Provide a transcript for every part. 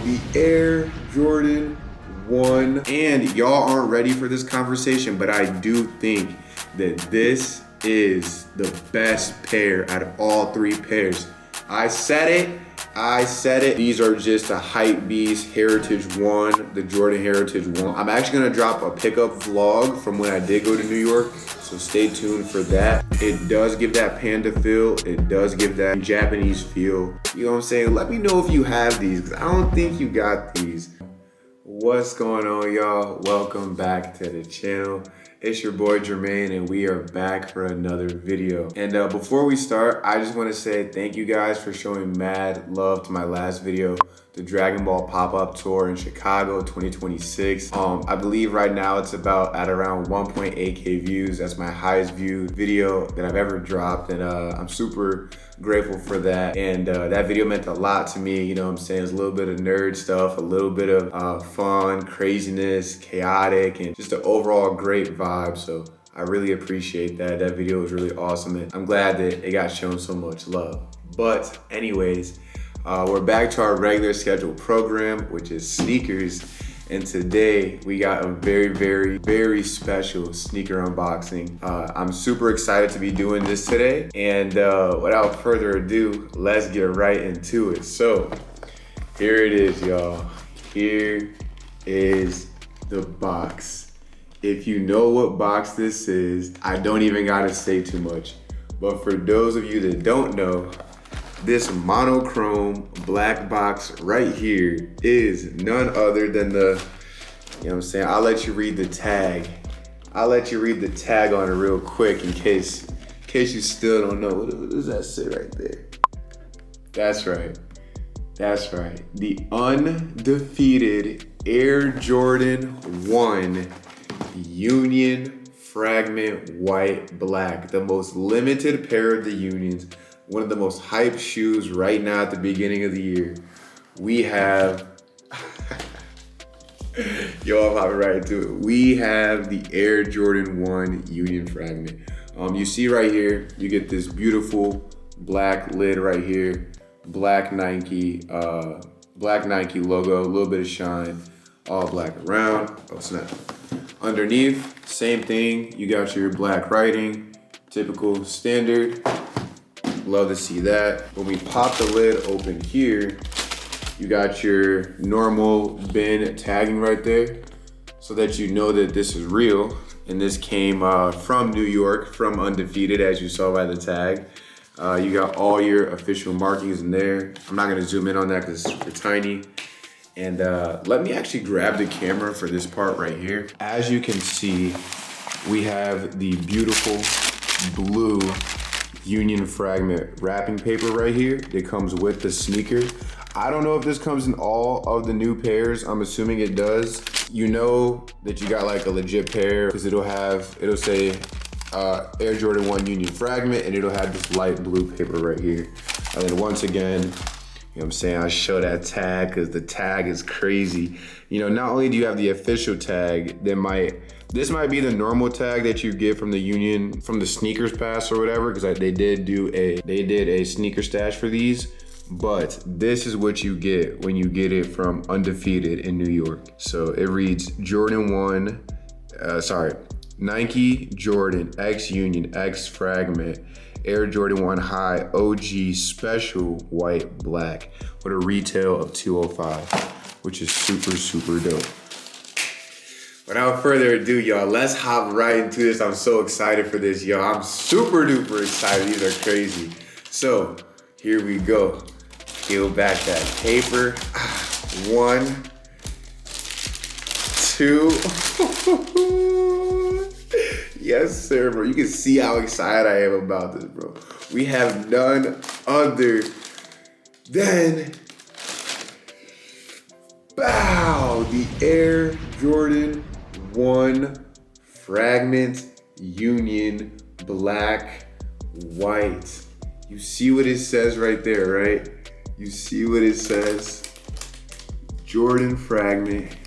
the Air Jordan 1. And y'all aren't ready for this conversation, but I do think that this is the best pair out of all three pairs. I said it. These are just the Hype Beast Heritage 1, the Jordan Heritage 1. I'm actually gonna drop a pickup vlog from when I did go to New York, so stay tuned for that. It does give that panda feel. It does give that Japanese feel. You know what I'm saying? Let me know if you have these, because I don't think you got these. What's going on, y'all? Welcome back to the channel. It's your boy Jermaine, and we are back for another video. And before we start, I just want to say thank you guys for showing mad love to my last video, the Dragon Ball pop-up tour in Chicago 2026. I believe right now it's about at around 1.8K views. That's my highest viewed video that I've ever dropped, and I'm super grateful for that. And that video meant a lot to me. You know what I'm saying? It's a little bit of nerd stuff, a little bit of fun, craziness, chaotic, and just an overall great vibe. So I really appreciate that. That video was really awesome, and I'm glad that it got shown so much love. But anyways, we're back to our regular scheduled program, which is sneakers. And today we got a very special sneaker unboxing. I'm super excited to be doing this today. And without further ado, let's get right into it. So here it is, y'all. Here is the box. If you know what box this is, I don't even gotta say too much. But for those of you that don't know, this monochrome black box right here is none other than the, you know what I'm saying? I'll let you read the tag. I'll let you read the tag on it real quick in case you still don't know. What does that say right there? That's right. The undefeated Air Jordan 1 Union Fragment white black. The most limited pair of the Unions. One of the most hyped shoes right now at the beginning of the year. We have, y'all hopping right into it. We have the Air Jordan 1 Union Fragment. You see right here, you get this beautiful black lid right here, black Nike logo, a little bit of shine, all black around. Oh snap. Underneath, same thing. You got your black writing, typical standard. Love to see that. When we pop the lid open here, you got your normal bin tagging right there so that you know that this is real. And this came from New York, from Undefeated, as you saw by the tag. You got all your official markings in there. I'm not gonna zoom in on that because it's super tiny. And let me actually grab the camera for this part right here. As you can see, we have the beautiful blue Union Fragment wrapping paper right here that comes with the sneaker. I don't know if this comes in all of the new pairs. I'm assuming it does. You know that you got like a legit pair because it'll say Air Jordan 1 Union Fragment, and it'll have this light blue paper right here. And then once again, you know what I'm saying, I show that tag because the tag is crazy. You know, not only do you have the official tag, this might be the normal tag that you get from the Union, from the Sneakers Pass or whatever, because they did a sneaker stash for these. But this is what you get when you get it from Undefeated in New York. So it reads Nike Jordan X Union X Fragment Air Jordan 1 High OG Special White Black with a retail of $205, which is super dope. Without further ado, y'all, let's hop right into this. I'm so excited for this, y'all. I'm super duper excited. These are crazy. So here we go. Peel back that paper. 1, 2. Yes, sir, bro. You can see how excited I am about this, bro. We have none other than the Air Jordan 1 Fragment Union Black White. You see what it says right there, right? You see what it says? Jordan Fragment.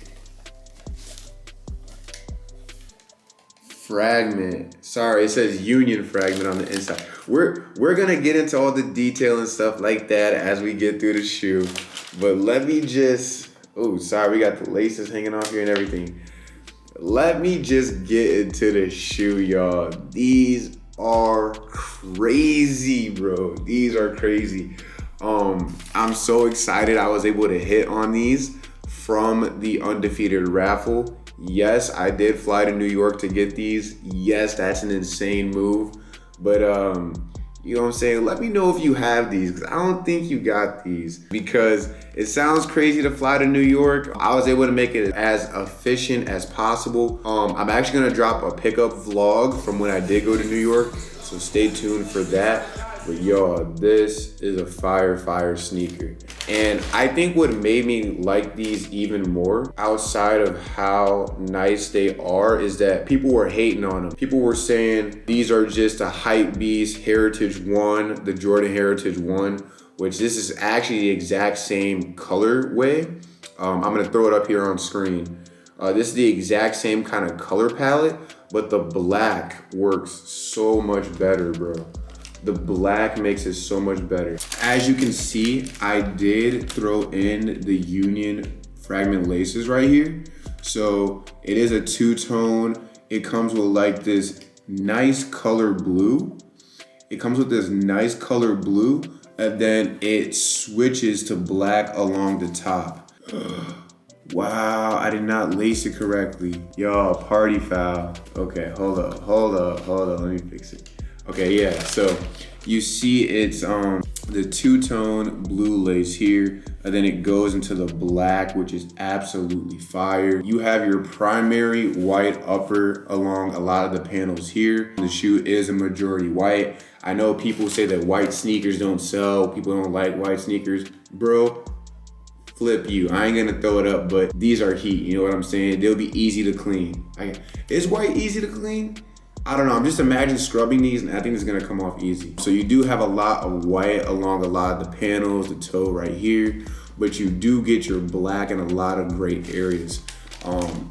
Sorry, it says Union Fragment on the inside. We're gonna get into all the detail and stuff like that as we get through the shoe. But let me just Oh, sorry, we got the laces hanging off here and everything. Let me just get into the shoe, y'all. These are crazy, bro. These are crazy. I'm so excited I was able to hit on these from the Undefeated raffle. Yes, I did fly to New York to get these. Yes, that's an insane move. But you know what I'm saying? Let me know if you have these, because I don't think you got these, because it sounds crazy to fly to New York. I was able to make it as efficient as possible. I'm actually gonna drop a pickup vlog from when I did go to New York, so stay tuned for that. But y'all, this is a fire sneaker. And I think what made me like these even more, outside of how nice they are, is that people were hating on them. People were saying these are just a hype beast Heritage 1, the Jordan Heritage 1, which this is actually the exact same colorway. I'm gonna throw it up here on screen. This is the exact same kind of color palette, but the black works so much better, bro. The black makes it so much better. As you can see, I did throw in the Union Fragment laces right here. So it is a two-tone. It comes with like this nice color blue. It comes with this nice color blue, and then it switches to black along the top. Wow, I did not lace it correctly. Y'all, party foul. Okay, hold up, let me fix it. Okay, yeah, so you see it's the two-tone blue lace here, and then it goes into the black, which is absolutely fire. You have your primary white upper along a lot of the panels here. The shoe is a majority white. I know people say that white sneakers don't sell, people don't like white sneakers. Bro, flip you. I ain't gonna throw it up, but these are heat, you know what I'm saying? They'll be easy to clean. Is white easy to clean? I don't know, I'm just imagining scrubbing these and I think it's gonna come off easy. So you do have a lot of white along a lot of the panels, the toe right here, but you do get your black in a lot of great areas.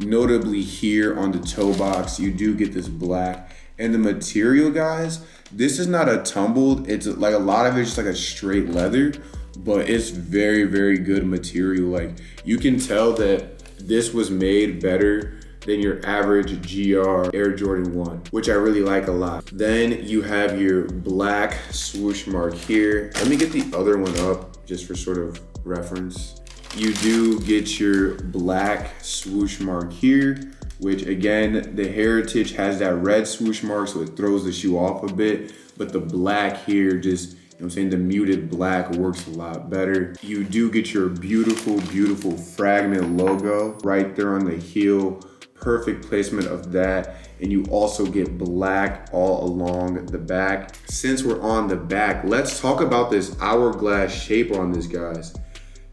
Notably here on the toe box, you do get this black. And the material, guys, this is not a tumbled, it's like a lot of it's just like a straight leather, but it's very good material. Like, you can tell that this was made better than your average GR Air Jordan 1, which I really like a lot. Then you have your black swoosh mark here. Let me get the other one up just for sort of reference. You do get your black swoosh mark here, which again, the Heritage has that red swoosh mark, so it throws the shoe off a bit, but the black here just, you know what I'm saying, the muted black works a lot better. You do get your beautiful Fragment logo right there on the heel. Perfect placement of that. And you also get black all along the back. Since we're on the back, let's talk about this hourglass shape on this, guys.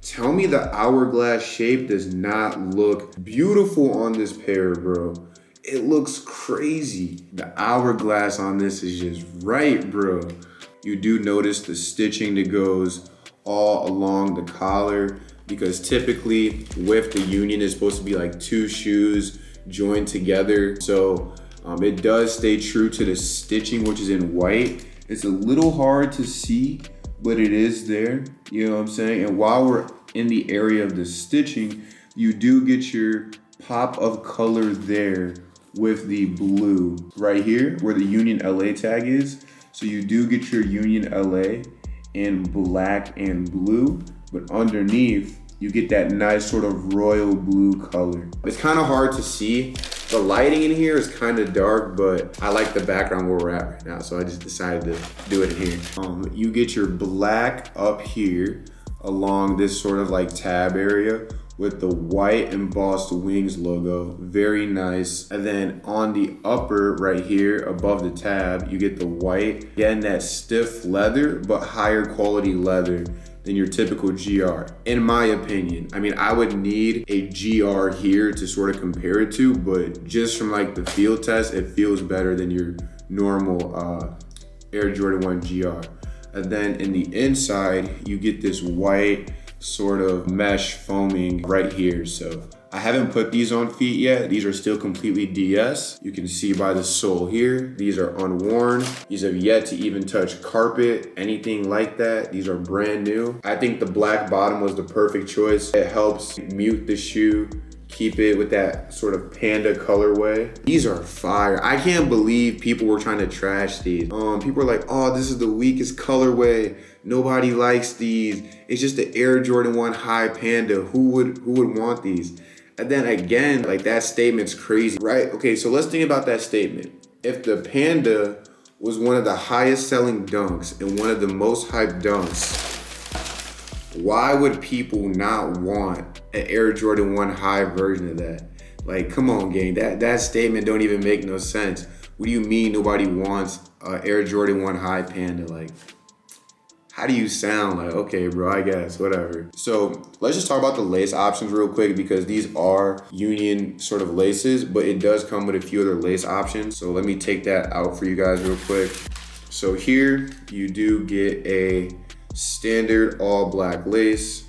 Tell me the hourglass shape does not look beautiful on this pair, bro. It looks crazy. The hourglass on this is just right, bro. You do notice the stitching that goes all along the collar, because typically with the Union, it's supposed to be like two shoes joined together. So it does stay true to the stitching, which is in white. It's a little hard to see, but it is there, you know what I'm saying? And while we're in the area of the stitching, you do get your pop of color there with the blue right here where the Union LA tag is. So you do get your Union LA in black and blue, but underneath you get that nice sort of royal blue color. It's kind of hard to see. The lighting in here is kind of dark, but I like the background where we're at right now, so I just decided to do it in here. You get your black up here along this sort of like tab area with the white embossed wings logo, very nice. And then on the upper right here above the tab, you get the white, again that stiff leather, but higher quality leather than your typical GR, in my opinion. I mean, I would need a GR here to sort of compare it to, but just from like the field test, it feels better than your normal Air Jordan 1 GR. And then in the inside, you get this white sort of mesh foaming right here. So I haven't put these on feet yet. These are still completely DS. You can see by the sole here, these are unworn. These have yet to even touch carpet, anything like that. These are brand new. I think the black bottom was the perfect choice. It helps mute the shoe, keep it with that sort of panda colorway. These are fire. I can't believe people were trying to trash these. People were like, oh, this is the weakest colorway. Nobody likes these. It's just the Air Jordan 1 High Panda. Who would want these? And then again, like that statement's crazy, right? Okay, so let's think about that statement. If the Panda was one of the highest selling dunks and one of the most hyped dunks, why would people not want an Air Jordan 1 High version of that? Like, come on, gang. That statement don't even make no sense. What do you mean nobody wants an Air Jordan 1 High Panda? Like, how do you sound? Like, okay, bro, I guess, whatever. So let's just talk about the lace options real quick because these are Union sort of laces, but it does come with a few other lace options. So let me take that out for you guys real quick. So here you do get a standard all black lace.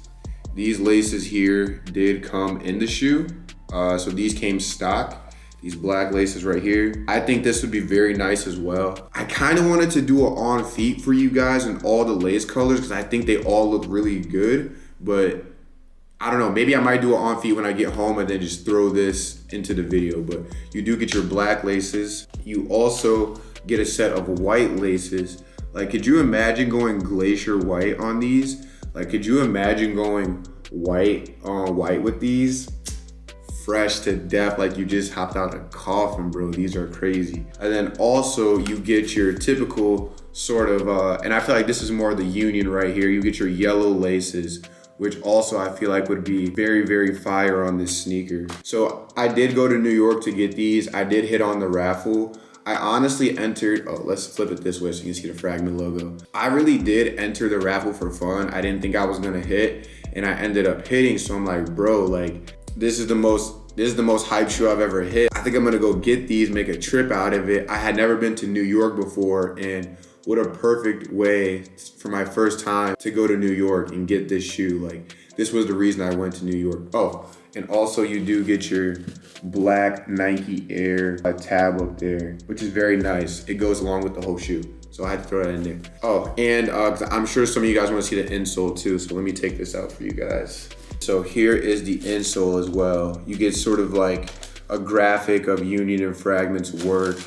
These laces here did come in the shoe. So these came stock. These black laces right here. I think this would be very nice as well. I kind of wanted to do an on feet for you guys in all the lace colors because I think they all look really good, but I don't know, maybe I might do an on feet when I get home and then just throw this into the video. But you do get your black laces. You also get a set of white laces. Like, could you imagine going glacier white on these? Like, could you imagine going white on white with these? Fresh to death, like you just hopped out of a coffin, bro. These are crazy. And then also you get your typical sort of, and I feel like this is more of the Union right here. You get your yellow laces, which also I feel like would be very, very fire on this sneaker. So I did go to New York to get these. I did hit on the raffle. I honestly entered, oh, let's flip it this way so you can see the Fragment logo. I really did enter the raffle for fun. I didn't think I was gonna hit, and I ended up hitting. So I'm like, bro, like, this is the most hype shoe I've ever hit. I think I'm gonna go get these, make a trip out of it. I had never been to New York before, and what a perfect way for my first time to go to New York and get this shoe. Like, this was the reason I went to New York. Oh, and also you do get your black Nike Air tab up there, which is very nice. It goes along with the whole shoe. So I had to throw that in there. Oh, and I'm sure some of you guys wanna see the insole too, so let me take this out for you guys. So here is the insole as well. You get sort of like a graphic of Union and Fragment's work.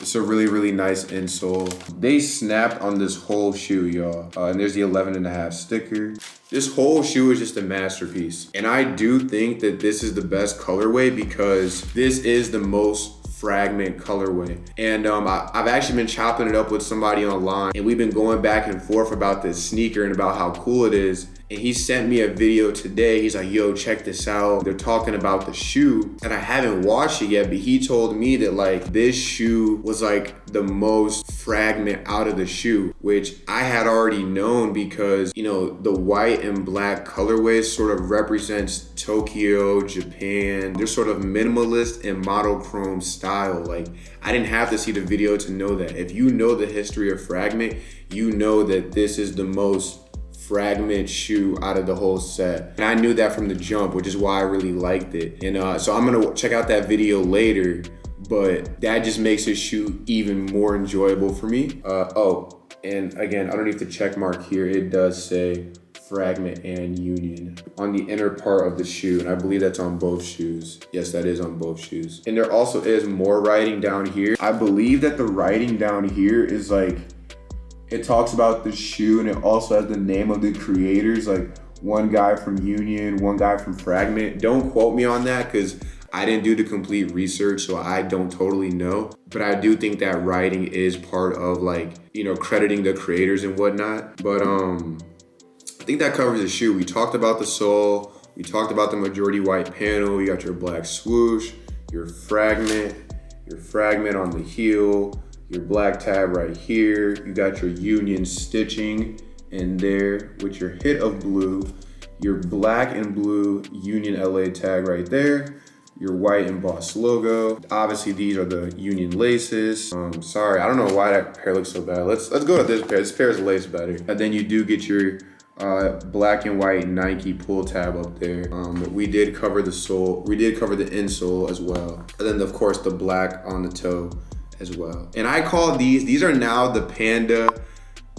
It's a really, really nice insole. They snapped on this whole shoe, y'all. And there's the 11.5 sticker. This whole shoe is just a masterpiece. And I do think that this is the best colorway because this is the most Fragment colorway. And I've actually been chopping it up with somebody online, and we've been going back and forth about this sneaker and about how cool it is. And he sent me a video today. He's like, yo, check this out. They're talking about the shoe, and I haven't watched it yet, but he told me that like this shoe was like the most Fragment out of the shoe, which I had already known because, you know, the white and black colorways sort of represents Tokyo, Japan. They're sort of minimalist and monochrome style. Like, I didn't have to see the video to know that. If you know the history of Fragment, you know that this is the most Fragment shoe out of the whole set. And I knew that from the jump, which is why I really liked it. And so I'm gonna check out that video later, but that just makes this shoe even more enjoyable for me. Oh, and again, underneath the check mark here, it does say Fragment and Union on the inner part of the shoe, and I believe that's on both shoes. Yes, that is on both shoes. And there also is more writing down here. I believe that the writing down here is like, it talks about the shoe and it also has the name of the creators, like one guy from Union, one guy from Fragment. Don't quote me on that because I didn't do the complete research, so I don't totally know. But I do think that writing is part of like, you know, crediting the creators and whatnot. But I think that covers the shoe. We talked about the sole. We talked about the majority white panel. You got your black swoosh, your fragment on the heel, your black tab right here. You got your Union stitching in there with your hit of blue, your black and blue Union LA tag right there, your white embossed logo. Obviously, these are the Union laces. Sorry, I don't know why that pair looks so bad. Let's go to this pair. This pair is laced better. And then you do get your black and white Nike pull tab up there. We did cover the sole. We did cover the insole as well. And then of course the black on the toe as well. And I call these are now the Panda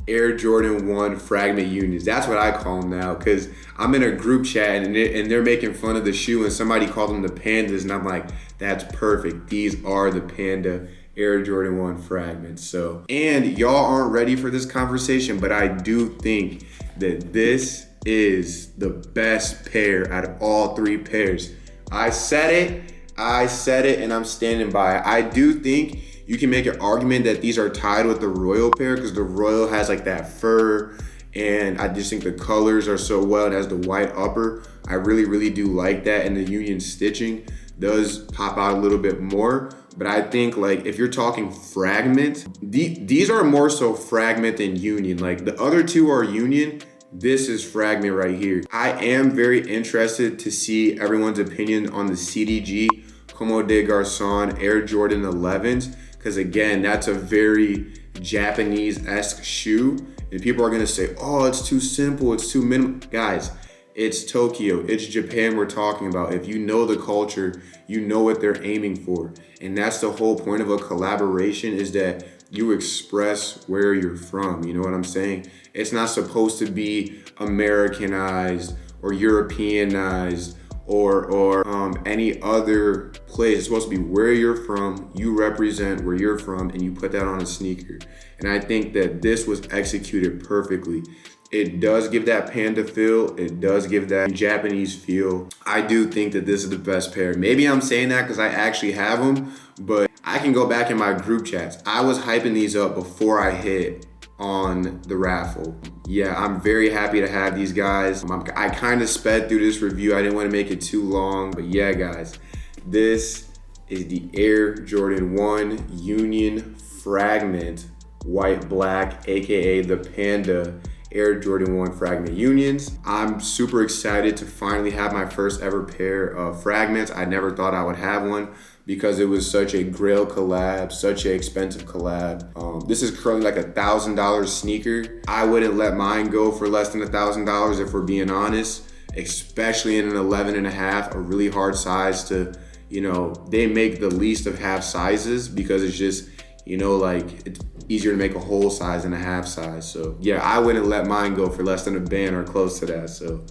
Air Jordan 1 Fragment Unions. That's what I call them now, because I'm in a group chat and they're making fun of the shoe and somebody called them the Pandas, and I'm like, that's perfect. These are the Panda Air Jordan 1 Fragments. So, and y'all aren't ready for this conversation, but I do think that this is the best pair out of all three pairs. I said it, and I'm standing by it. I do think you can make an argument that these are tied with the Royal pair, because the Royal has like that fur, and I just think the colors are so well. It has the white upper. I really, really do like that, and the Union stitching does pop out a little bit more. But I think, like, if you're talking Fragment, these are more so Fragment than Union. Like, the other two are Union. This is Fragment right here. I am very interested to see everyone's opinion on the CDG Como de Garçon Air Jordan 11s, because again, that's a very Japanese-esque shoe, and people are gonna say, oh, it's too simple, it's too minimal. Guys, it's Tokyo, it's Japan we're talking about. If you know the culture, you know what they're aiming for. And that's the whole point of a collaboration, is that you express where you're from, you know what I'm saying? It's not supposed to be Americanized or Europeanized or any other place. It's supposed to be where you're from, you represent where you're from, and you put that on a sneaker. And I think that this was executed perfectly. It does give that Panda feel, it does give that Japanese feel. I do think that this is the best pair. Maybe I'm saying that because I actually have them, but I can go back in my group chats. I was hyping these up before I hit on the raffle. Yeah, I'm very happy to have these guys. I kind of sped through this review. I didn't want to make it too long, but yeah, guys, this is the Air Jordan 1 Union Fragment white black, aka the Panda Air Jordan 1 Fragment Unions. I'm super excited to finally have my first ever pair of Fragments. I never thought I would have one because it was such a grail collab, such an expensive collab. This is currently like $1,000 sneaker. I wouldn't let mine go for less than $1,000 if we're being honest, especially in an 11.5, a really hard size to, you know, they make the least of half sizes because it's just, you know, like it's easier to make a whole size than a half size. So yeah, I wouldn't let mine go for less than a band or close to that. So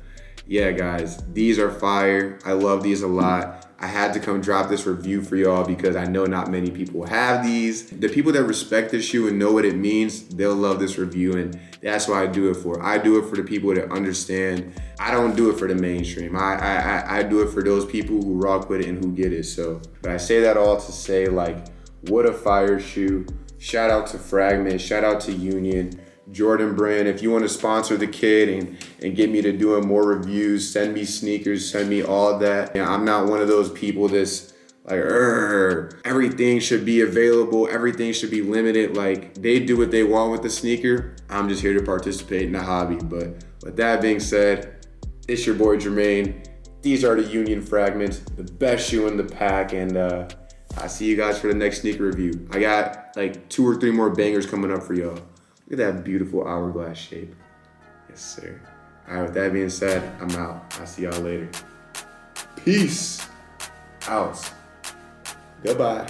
yeah, guys, these are fire. I love these a lot. I had to come drop this review for y'all because I know not many people have these. The people that respect this shoe and know what it means, they'll love this review, and that's what I do it for. I do it for the people that understand. I don't do it for the mainstream. I do it for those people who rock with it and who get it. So, but I say that all to say, like, what a fire shoe. Shout out to Fragment, shout out to Union. Jordan brand, if you want to sponsor the kid and get me to doing more reviews, send me sneakers, send me all that. Yeah, I'm not one of those people that's like, everything should be available, everything should be limited. Like, they do what they want with the sneaker. I'm just here to participate in the hobby. But with that being said, it's your boy Jermaine. These are the Union Fragments, the best shoe in the pack, and I'll see you guys for the next sneaker review. I got like 2 or 3 more bangers coming up for y'all. Look at that beautiful hourglass shape. Yes, sir. All right, with that being said, I'm out. I'll see y'all later. Peace out. Goodbye.